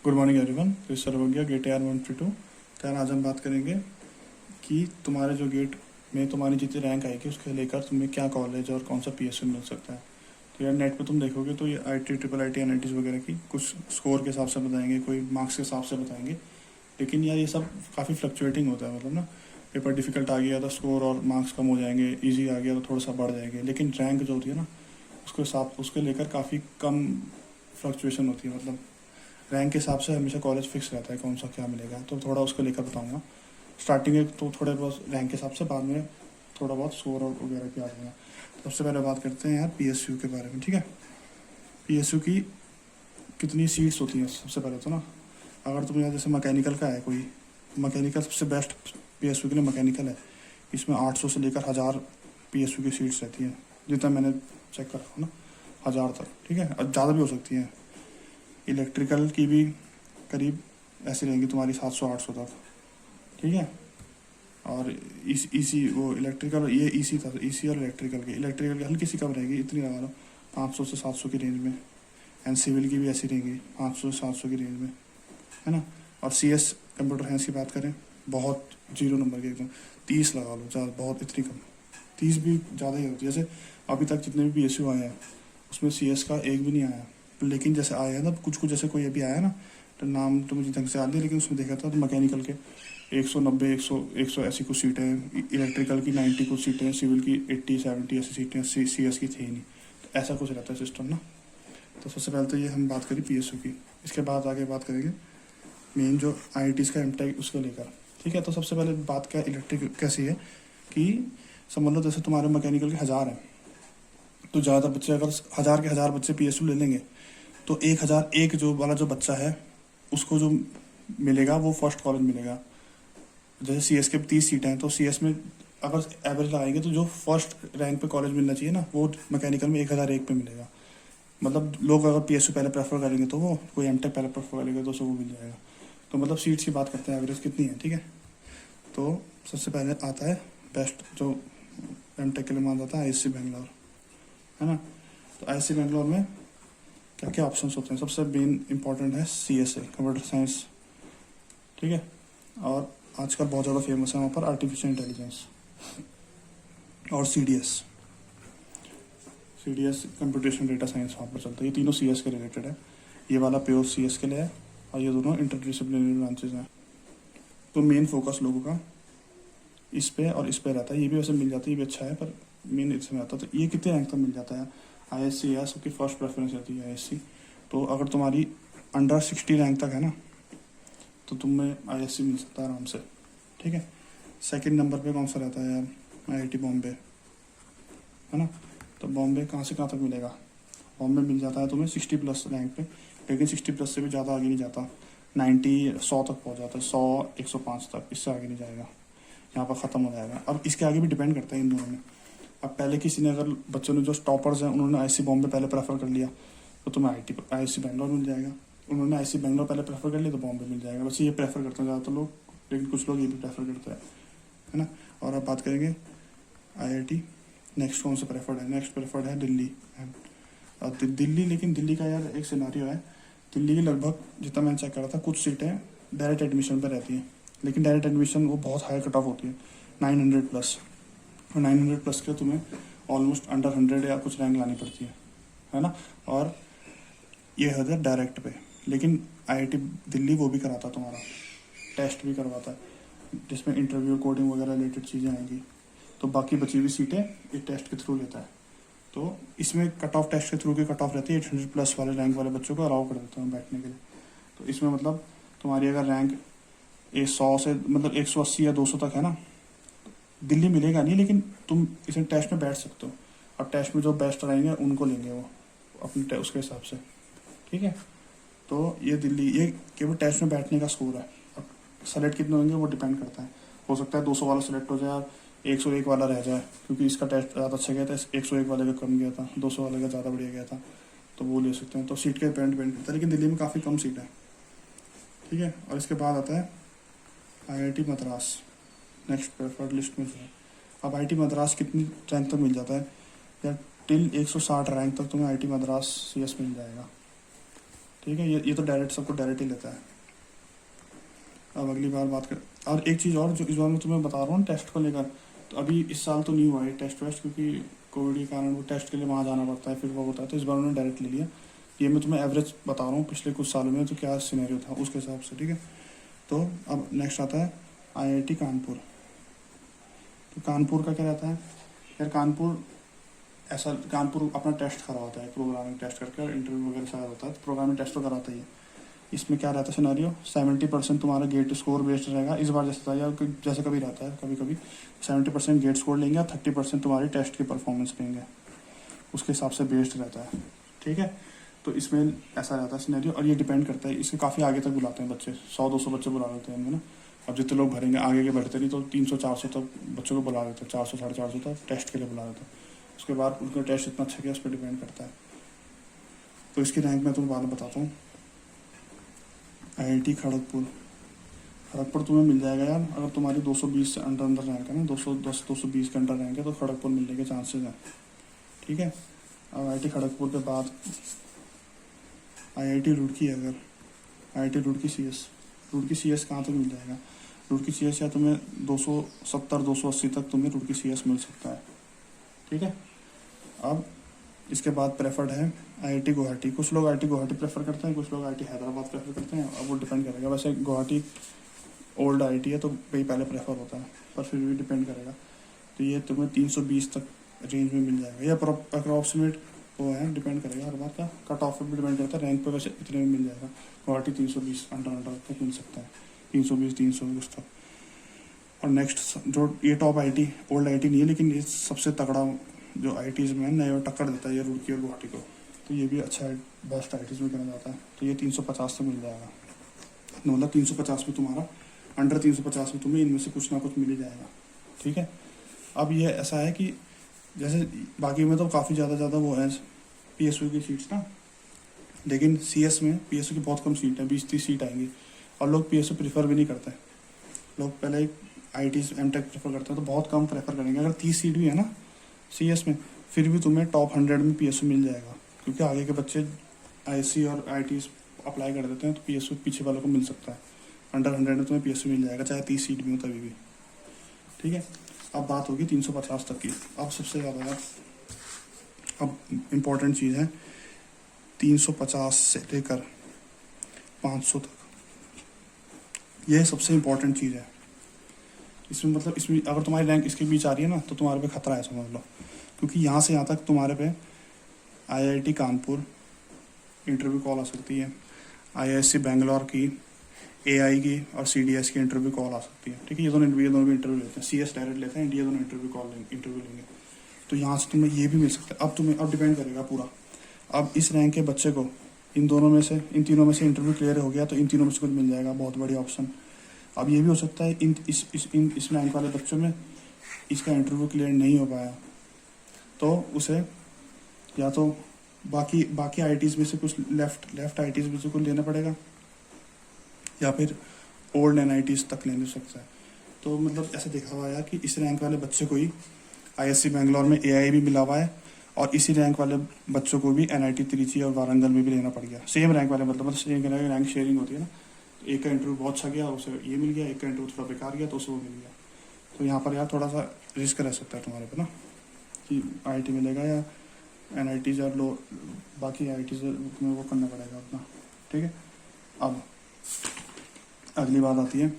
Good morning everyone. तो इस सर्वज्ञ गेट AR 152। तो यार आज हम बात करेंगे कि तुम्हारे जो गेट में तुम्हारी जितनी रैंक आएगी उसके लेकर तुम्हें क्या कॉलेज और कौन सा PSU मिल सकता है। तो यार नेट पे तुम देखोगे तो ये IT IIIT NITs वगैरह की कुछ स्कोर के हिसाब से बताएंगे, कोई मार्क्स के हिसाब से बताएंगे। लेकिन यार ये सब काफ़ी फ्लक्चुएटिंग होता है, मतलब ना पेपर डिफिकल्ट आ गया तो स्कोर और मार्क्स कम हो जाएंगे, ईजी आ गया तो थोड़ा सा बढ़ जाएंगे। लेकिन रैंक जो होती है ना उसके लेकर काफ़ी कम फ्लक्चुएशन होती है। मतलब रैंक के हिसाब से हमेशा कॉलेज फिक्स रहता है कौन सा क्या मिलेगा। तो थोड़ा उसको लेकर बताऊंगा। स्टार्टिंग में तो थोड़े बहुत रैंक के हिसाब से, बाद में थोड़ा बहुत स्कोर और वगैरह की आ जाएगा। सबसे पहले बात करते हैं यार PSU के बारे में, ठीक है। PSU की कितनी सीट्स होती हैं सबसे पहले तो ना, अगर तुम यहाँ जैसे मैकेनिकल का है, कोई मैकेनिकल सबसे बेस्ट PSU के लिए मैकेनिकल है। इसमें 800 से लेकर 1000 PSU की सीट्स रहती हैं, जितना मैंने चेक करा ना, 1000 तक, ठीक है। और ज़्यादा भी हो सकती हैं। इलेक्ट्रिकल की भी करीब ऐसी रहेंगी तुम्हारी 700-800 तक, ठीक है। और इसी वो इलेक्ट्रिकल, ये EC था, EC और इलेक्ट्रिकल की हल्की सी कम रहेगी, इतनी लगा लो 500 से 700 की रेंज में। एंड सिविल की भी ऐसी रहेंगी 500 से 700 की रेंज में, है ना। और CS कंप्यूटर साइंस की बात करें, बहुत 0 नंबर की एकदम 30 लगा लो, ज़्यादा बहुत इतनी कम, 30 भी ज़्यादा ही होती है। जैसे अभी तक जितने भी PSU आए हैं उसमें CS का एक भी नहीं आया। लेकिन जैसे आया है ना कुछ जैसे कोई अभी आया ना, तो नाम तो मुझे ढंग से याद नहीं, लेकिन उसमें देखा था तो मैकेनिकल के 190 100 ऐसी कुछ सीटें हैं, इलेक्ट्रिकल की 90 कुछ सीटें हैं, सिविल की 80 70 ऐसी सीटें, CS की थी ही नहीं। तो ऐसा कुछ रहता है सिस्टम ना। तो सबसे पहले तो ये हम बात करें PSU की। इसके बाद आगे बात करेंगे मेन जो IITs का MTech उसको लेकर, ठीक है। तो सबसे पहले बात क्या इलेक्ट्रिक कैसी है कि समझ लो जैसे तुम्हारे मैकेनिकल के 1000 हैं, तो ज़्यादा बच्चे अगर 1000 के 1000 बच्चे PSU ले लेंगे तो 1001 जो वाला जो बच्चा है उसको जो मिलेगा वो फर्स्ट कॉलेज मिलेगा। जैसे CS के 30 सीटें हैं, तो CS में अगर एवरेज लगाएंगे तो जो फर्स्ट रैंक पे कॉलेज मिलना चाहिए ना, वो मैकेनिकल में 1001 पे मिलेगा। मतलब लोग अगर PSU पहले प्रेफर करेंगे तो वो, कोई MTech पहले प्रेफर करेंगे तो उसको वो मिल जाएगा। तो मतलब सीट्स की बात करते हैं एवरेज कितनी है, ठीक है। तो सबसे पहले आता है बेस्ट जो MTech के लिए माना जाता है ISC बेंगलोर, है ना। तो ISC बेंगलोर में क्या क्या ऑप्शंस होते हैं। सबसे मेन इंपॉर्टेंट है CSA कंप्यूटर साइंस, ठीक है। और आजकल बहुत ज़्यादा फेमस है वहाँ पर आर्टिफिशियल इंटेलिजेंस। और CDS कंप्यूटेशन डेटा साइंस वहाँ पर चलता है। ये तीनों CS के रिलेटेड है। ये वाला प्योर CS के लिए है और ये दोनों इंटरडिसिप्लिनरी ब्रांचेज हैं। तो मेन फोकस लोगों का इस पे और इस पे रहता है। ये भी वैसे मिल जाता है, ये भी अच्छा है, पर मेन इसमें आता है। तो ये कितने रैंक तक मिल जाता है। ISC या सबकी फर्स्ट प्रेफरेंस रहती है ISC। तो अगर तुम्हारी अंडर 60 रैंक तक है ना, तो तुम्हें ISC मिल सकता है आराम से, ठीक है। सेकंड नंबर पे कौन सा रहता है यार, IIT बॉम्बे, है ना। तो बॉम्बे कहाँ से कहाँ तक मिलेगा, बॉम्बे मिल जाता है तुम्हें 60+ रैंक पे। लेकिन 60+ से भी ज़्यादा आगे नहीं जाता, 90 100 तक पहुँच जाता है, 100 105 तक, इससे आगे नहीं जाएगा, यहाँ पर ख़त्म हो जाएगा। अब इसके आगे भी डिपेंड करता है इन दोनों में। अब पहले किसी ने, अगर बच्चों ने जो टॉपर्स हैं उन्होंने ISC बॉम्बे पहले प्रेफर कर लिया तो तुम्हें ISC बेंगलोर मिल जाएगा। उन्होंने ISC बेंगलोर पहले प्रेफर कर लिया तो बॉम्बे मिल जाएगा। वैसे ये प्रेफर करते हैं ज़्यादातर लोग, लेकिन कुछ लोग ये भी प्रेफर करते हैं, है ना। और अब बात करेंगे IIT नेक्स्ट कौन सा प्रेफर्ड है। नेक्स्ट प्रेफर्ड है दिल्ली। दिल्ली, लेकिन दिल्ली का यार एक सिनारियो है। दिल्ली की लगभग जितना मैंने चेक करा था, कुछ सीटें डायरेक्ट एडमिशन पर रहती हैं, लेकिन डायरेक्ट एडमिशन वो बहुत हाई कट ऑफ होती है, 900+। और 900+ के तुम्हें ऑलमोस्ट अंडर 100 या कुछ रैंक लानी पड़ती है ना। और ये होता है डायरेक्ट पे। लेकिन IIT दिल्ली वो भी कराता है, तुम्हारा टेस्ट भी करवाता है, जिसमें इंटरव्यू कोडिंग वगैरह रिलेटेड चीज़ें आएंगी। तो बाकी बची हुई सीटें ये टेस्ट के थ्रू लेता है। तो इसमें कट ऑफ टेस्ट के थ्रू की कट ऑफ रहती है, 800+ वाले रैंक वाले बच्चों को अलाउ कर देते हैं बैठने के लिए। तो इसमें मतलब तुम्हारी अगर रैंक 100 से मतलब 180 या 200 तक है ना, दिल्ली मिलेगा नहीं, लेकिन तुम इसमें टेस्ट में बैठ सकते हो। और टेस्ट में जो बेस्ट रहेंगे उनको लेंगे वो अपने उसके हिसाब से, ठीक है। तो ये दिल्ली, ये केवल टेस्ट में बैठने का स्कोर है। अब सेलेक्ट कितने होंगे वो डिपेंड करता है। हो सकता है 200 वाला सेलेक्ट हो जाए, 101 वाला रह जाए, क्योंकि इसका टेस्ट ज़्यादा अच्छा गया था, 101 वाले का कम गया था, 200 वाले का ज़्यादा बढ़िया गया था, तो वो ले सकते हैं। तो सीट के डिपेंड करता है, लेकिन दिल्ली में काफ़ी कम सीट है, ठीक है। और इसके बाद आता है IIT Madras, next preferred list में है। अब IIT मद्रास कितनी रैंक तक मिल जाता है यार, टिल 160 रैंक तक तुम्हें IIT मद्रास CS मिल जाएगा, ठीक है, ये तो डायरेक्ट सबको डायरेक्ट ही लेता है। अब अगली बार बात कर, और एक चीज़ और जो इस बार मैं तुम्हें बता रहा हूँ टेस्ट को लेकर, तो अभी इस साल तो नहीं हुआ है टेस्ट वेस्ट, क्योंकि कोविड के कारण वो टेस्ट के लिए वहाँ जाना पड़ता है, फिर वो होता है, तो इस बार उन्होंने डायरेक्ट ले लिया। ये मैं तुम्हें एवरेज बता रहा हूँ पिछले कुछ सालों में तो क्या सिनेरियो था उसके हिसाब से, ठीक है। तो अब नेक्स्ट आता है IIT कानपुर। तो कानपुर का क्या रहता है यार, कानपुर अपना टेस्ट कराता है, प्रोग्रामिंग टेस्ट करके और इंटरव्यू वगैरह सारा होता है, तो प्रोग्रामिंग टेस्ट तो कराता ही है। इसमें क्या रहता है सिनेरियो, 70% तुम्हारा गेट स्कोर बेस्ड रहेगा इस बार, जैसे था या जैसे कभी रहता है, कभी कभी 70% गेट स्कोर लेंगे और 30% तुम्हारी टेस्ट की परफॉर्मेंस लेंगे, उसके हिसाब से बेस्ड रहता है, ठीक है। तो इसमें ऐसा रहता है सिनेरियो, और ये डिपेंड करता है, इसके काफ़ी आगे तक बुलाते हैं बच्चे, 100-200 बच्चे बुला लेते हैं इनमें ना। अब जितने लोग भरेंगे आगे के बढ़ते नहीं, तो 300-400 तक बच्चों को बुला लेते हैं, 400-450 तक टेस्ट के लिए बुला लेते हैं। उसके बाद उनका टेस्ट इतना अच्छा किया उस पर डिपेंड करता है। तो इसकी रैंक मैं तुम्हें बाद में बताता हूँ। IIT खड़गपुर तुम्हें मिल जाएगा यार, अगर तुम्हारी 220 से अंडर रैंक है ना, 210-220 के अंडर रैंक है तो खड़गपुर मिलने के चांसेस हैं, ठीक है। अब IIT खड़गपुर के बाद IIT रुड़की है, अगर IIT रुड़की CS कहाँ तक मिल जाएगा, रुड़की CS या तुम्हें 270-280 तक तुम्हें रुड़की CS मिल सकता है, ठीक है। अब इसके बाद प्रेफर्ड है IIT गुवाहाटी। कुछ लोग IIT गुवाहाटी प्रेफर करते हैं, कुछ लोग IIT हैदराबाद प्रेफर करते हैं, अब वो डिपेंड करेगा। वैसे गुवाहाटी ओल्ड IIT है तो वही पहले प्रेफर होता है, पर फिर भी डिपेंड करेगा। तो ये तुम्हें 320 तक रेंज में मिल जाएगा, या अप्रॉक्सीमेट वो है, डिपेंड करेगा हर बार का, कट ऑफ पर भी डिपेंड करता है, रैंक पे वैसे इतने में मिल जाएगा। गुवाहाटी 320 अंडर तक मिल सकता है, 320-300 तक। और नेक्स्ट जो ये टॉप IIT ओल्ड IIT नहीं है, लेकिन ये सबसे तगड़ा जो IITs में नए और टक्कर देता है ये रुड़की और गुवाहाटी को, तो ये भी अच्छा है, बेस्ट IITs में करना जाता है। तो ये 350 से मिल जाएगा, मतलब 350 में तुम्हारा, अंडर 350 में तुम्हें इनमें से कुछ ना कुछ मिल ही जाएगा, ठीक है। अब ये ऐसा है कि जैसे बाकी में तो काफ़ी ज़्यादा वो है PSU की सीट्स ना, लेकिन CS में PSU की बहुत कम सीट है, 20-30 सीट आएंगी, और लोग PSU प्रीफर भी नहीं करते। लोग पहले IITs MTech प्रेफर करते हैं, तो बहुत कम प्रेफर करेंगे। अगर 30 सीट भी है ना CS में, फिर भी तुम्हें टॉप 100 में PSU मिल जाएगा, क्योंकि आगे के बच्चे IC और IITs अप्लाई कर देते हैं, तो PSU पीछे वालों को मिल सकता है। अंडर 100 में तुम्हें PSU मिल जाएगा, चाहे 30 सीट भी हो तभी भी, ठीक है। अब बात होगी 350 तक की। अब सबसे ज़्यादा यार अब इम्पोर्टेंट चीज़ है, 350 से लेकर 500 तक, यह सबसे इम्पोर्टेंट चीज़ है। इसमें मतलब इसमें अगर तुम्हारी रैंक इसके बीच आ रही है ना, तो तुम्हारे पे खतरा है, समझ लो, क्योंकि यहाँ से यहाँ तक तुम्हारे पे IIT कानपुर इंटरव्यू कॉल आ सकती है, IISc बेंगलोर की, AI की और CDS की इंटरव्यू कॉल आ सकती है, ठीक है। ये दोनों भी इंटरव्यू लेते हैं, CS डायरेक्ट लेते हैं, इंडिया दोनों इंटरव्यू लेंगे, तो यहाँ से तुम्हें ये भी मिल सकता है। अब डिपेंड करेगा पूरा, अब इस रैंक के बच्चे को इन तीनों में से इंटरव्यू क्लियर हो गया तो इन तीनों में से कुछ मिल जाएगा, बहुत बढ़िया ऑप्शन। अब ये भी हो सकता है इस रैंक वाले बच्चों में इसका इंटरव्यू क्लियर नहीं हो पाया, तो उसे या तो बाकी IITs में से कुछ लेफ्ट IITs में से कुछ लेना पड़ेगा, या फिर ओल्ड NITs तक लेने सकता है। तो मतलब ऐसे देखा हुआ है कि इस रैंक वाले बच्चे को ही ISc बेंगलोर में AI भी मिला हुआ है, और इसी रैंक वाले बच्चों को भी NIT त्रिची और वारंगल में भी लेना पड़ गया। सेम रैंक वाले मतलब सेम रैंक शेयरिंग होती है ना, तो एक का इंटरव्यू बहुत अच्छा गया उसे ये मिल गया, एक का इंटरव्यू थोड़ा बेकार गया तो उसे वो मिल गया। तो यहाँ पर यार थोड़ा सा रिस्क रह सकता है तुम्हारे पे ना, कि IIT मिलेगा या NITs या बाकी IITs में वो करना पड़ेगा अपना, ठीक है। अब अगली बात आती है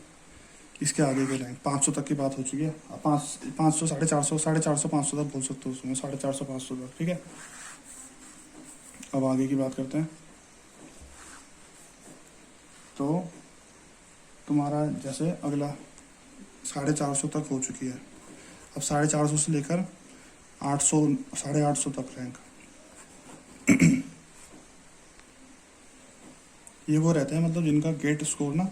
इसके आगे के रैंक, 500 तक की बात हो चुकी है। अब 500 450 500 तक बोल सकते हो उसमें, 450-500 तक, ठीक है। अब आगे की बात करते हैं। तो तुम्हारा जैसे अगला 450 तक हो चुकी है, अब 450 से लेकर 800 850 तक रैंक ये वो रहते हैं मतलब जिनका गेट स्कोर ना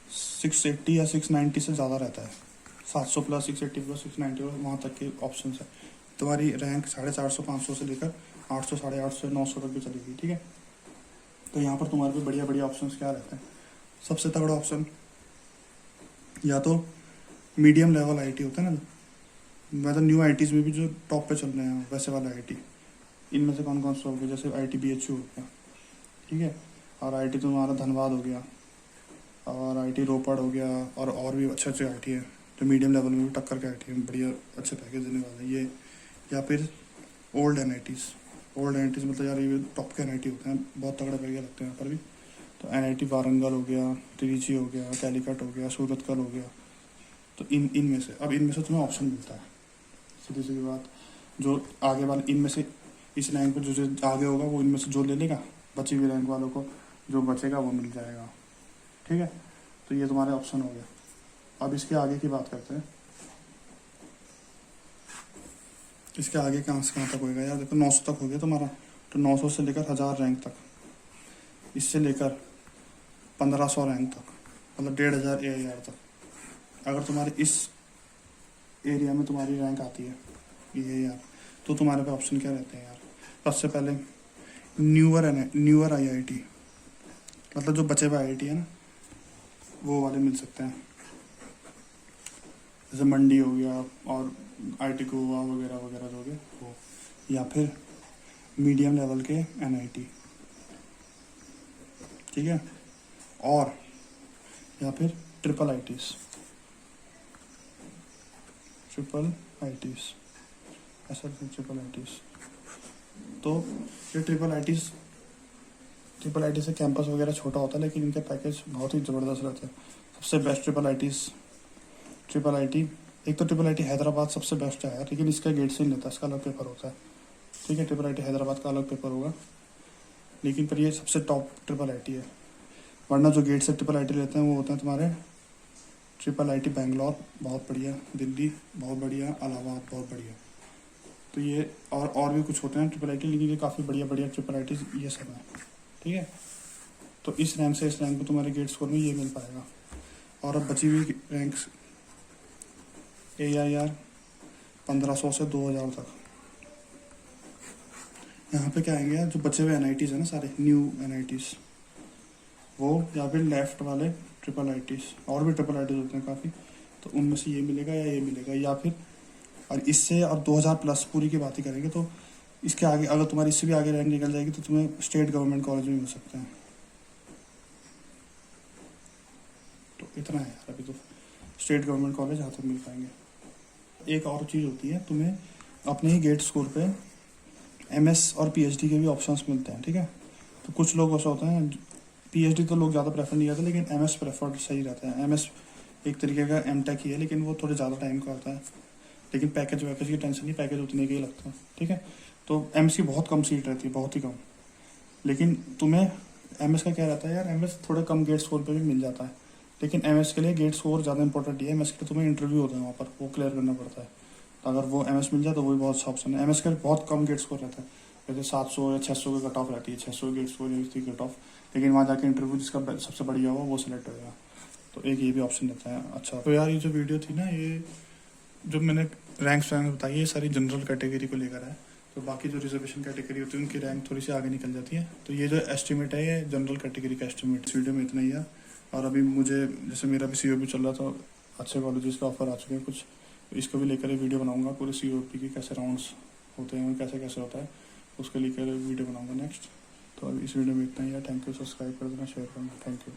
680 या 690 से ज़्यादा रहता है, 700 प्लस 680 प्लस 690 वहाँ तक के ऑप्शन है। तुम्हारी रैंक 450-500 से लेकर 800 850 900 तक भी चलेगी, ठीक है। तो यहाँ पर तुम्हारे पे बढ़िया ऑप्शन क्या रहते हैं, सबसे तगड़ा ऑप्शन या तो मीडियम लेवल IIT होता है ना, मतलब न्यू IITs में भी जो टॉप पे चल रहे हैं वैसे वाला IIT, इनमें से कौन कौन से हो गए, जैसे IIT BHU हो गया, ठीक है, और आईआईटी तुम्हारा धनबाद हो गया, और आईआईटी रोपड़ हो गया, और भी अच्छे अच्छे आईआईटी है जो मीडियम लेवल में भी टक्कर के आईआईटी है, बढ़िया अच्छे पैकेज देने वाले हैं ये। या फिर ओल्ड एनआईटीज़, ओल्ड एनआईटीज़ मतलब यार ये टॉप के एनआईटी होते हैं, बहुत तगड़े पैकेज लगते हैं यहाँ पर भी। तो एनआईटी वारंगल हो गया, त्रिची हो गया, कैलीकट हो गया, सूरतकल हो गया। तो इनमें से अब इनमें से तुम्हें ऑप्शन मिलता है, सीधी सीधी बात। जो आगे वाले इनमें से इस रैंक पर जो आगे होगा वो इनमें से जो ले लेगा, बची हुई रैंक वालों को जो बचेगा वो मिल जाएगा, ठीक है। तो ये तुम्हारे ऑप्शन हो गया। अब इसके आगे की बात करते हैं, इसके आगे कहाँ से कहाँ तक होएगा यार। देखो 900 तक हो गया तुम्हारा, तो 900 से लेकर 1000 रैंक तक, इससे लेकर 1500 रैंक तक, मतलब 1500 AIR तक। अगर तुम्हारे इस एरिया में तुम्हारी रैंक आती है AIR, तो तुम्हारे पे ऑप्शन क्या रहते हैं यार। सबसे पहले न्यूअर IIT, मतलब जो बचे हुए IIT है ना वो वाले मिल सकते हैं, जैसे मंडी हो गया और IIT गोवा वगैरह वगैरह जो हो गया वो। या फिर मीडियम लेवल के NIT, ठीक है। और या फिर ट्रिपल IITs, ऐसा ट्रिपल IITs। तो ये ट्रिपल आईटी से कैंपस वगैरह छोटा होता है, लेकिन इनके पैकेज बहुत ही ज़बरदस्त रहते हैं। सबसे बेस्ट ट्रिपल आईटी, एक तो ट्रिपल आईटी हैदराबाद सबसे बेस्ट है, लेकिन इसका गेट से नहीं लेता, इसका अलग पेपर होता है, ठीक है। ट्रिपल आईटी हैदराबाद का अलग पेपर होगा, लेकिन पर ये सबसे टॉप ट्रिपल आईटी है। वरना जो गेट से ट्रिपल आईटी लेते हैं वो होते हैं तुम्हारे ट्रिपल आईटी बैंगलोर बहुत बढ़िया, दिल्ली बहुत बढ़िया, इलाहाबाद बहुत बढ़िया। तो ये और भी कुछ होते हैं ट्रिपल आईटी, लेकिन ये काफ़ी बढ़िया बढ़िया ट्रिपल आईटी ये सब है, ठीक है। तो इस रैंक से इस रैंक में तुम्हारे गेट स्कोर में ये मिल पाएगा। और अब बची हुई रैंक्स AIR 1500 से 2000 तक। यहाँ पे क्या आएंगे, जो बचे हुए NITs है ना सारे न्यू NITs वो, या फिर लेफ्ट वाले ट्रिपल IITs, और भी ट्रिपल IITs होते हैं काफ़ी, तो उनमें से ये मिलेगा या ये मिलेगा। या फिर और इससे और 2000 प्लस पूरी की बात ही करेंगे, तो इसके आगे अगर तुम्हारी इससे भी आगे रैंक निकल जाएगी तो तुम्हें स्टेट गवर्नमेंट कॉलेज में मिल सकते हैं। तो इतना है यार, अभी तो स्टेट गवर्नमेंट कॉलेज यहाँ तक मिल पाएंगे। एक और चीज़ होती है, तुम्हें अपने ही गेट स्कोर पे MS और PhD के भी ऑप्शंस मिलते हैं, ठीक है। तो कुछ लोग ऐसा होता है, PhD तो लोग ज़्यादा प्रेफर नहीं करते, लेकिन MS प्रेफर सही रहता है। MS एक तरीके का MTech ही है, लेकिन वो थोड़े ज़्यादा टाइम का होता है, लेकिन पैकेज वैकेज की टेंशन नहीं, पैकेज उतने के ही लगता है, ठीक है। तो MS की बहुत कम सीट रहती है, बहुत ही कम। लेकिन तुम्हें MS का क्या रहता है यार, MS थोड़े कम गेट स्कोर पे भी मिल जाता है, लेकिन MS के लिए गेट स्कोर ज़्यादा इंपॉर्टेंट है। MS के लिए तुम्हें इंटरव्यू होता है वहाँ पर, वो क्लियर करना पड़ता है। तो अगर वो MS मिल जाए तो वही बहुत अच्छा ऑप्शन है। MS का बहुत कम गेट स्कोर रहता है, जैसे 700 या 600 का कट ऑफ रहती है, 600 गेट स्कोर या कट ऑफ, लेकिन वहाँ जाके इंटरव्यू जिसका सबसे बढ़िया हुआ वो सिलेक्ट होगा। तो एक ये भी ऑप्शन रहता है अच्छा। तो यार ये जो वीडियो थी ना, ये जो मैंने रैंक्स बताई ये सारी जनरल कैटेगरी को लेकर है। तो बाकी जो रिजर्वेशन कैटेगरी होती है उनकी रैंक थोड़ी सी आगे निकल जाती है। तो ये जो एस्टिमेट है ये जनरल कैटेगरी का एस्टिमेट। इस वीडियो में इतना ही है। और अभी मुझे जैसे मेरा भी COP चल रहा था, अच्छे कॉलेजेस का ऑफर आ चुके हैं कुछ, तो इसको भी लेकर वीडियो बनाऊंगा, पूरे COP के कैसे राउंड्स होते हैं, कैसे कैसे होता है, उसके लेकर वीडियो बनाऊंगा नेक्स्ट। तो अभी इस वीडियो में इतना ही है। थैंक यू, सब्सक्राइब कर देना, शेयर करना, थैंक यू।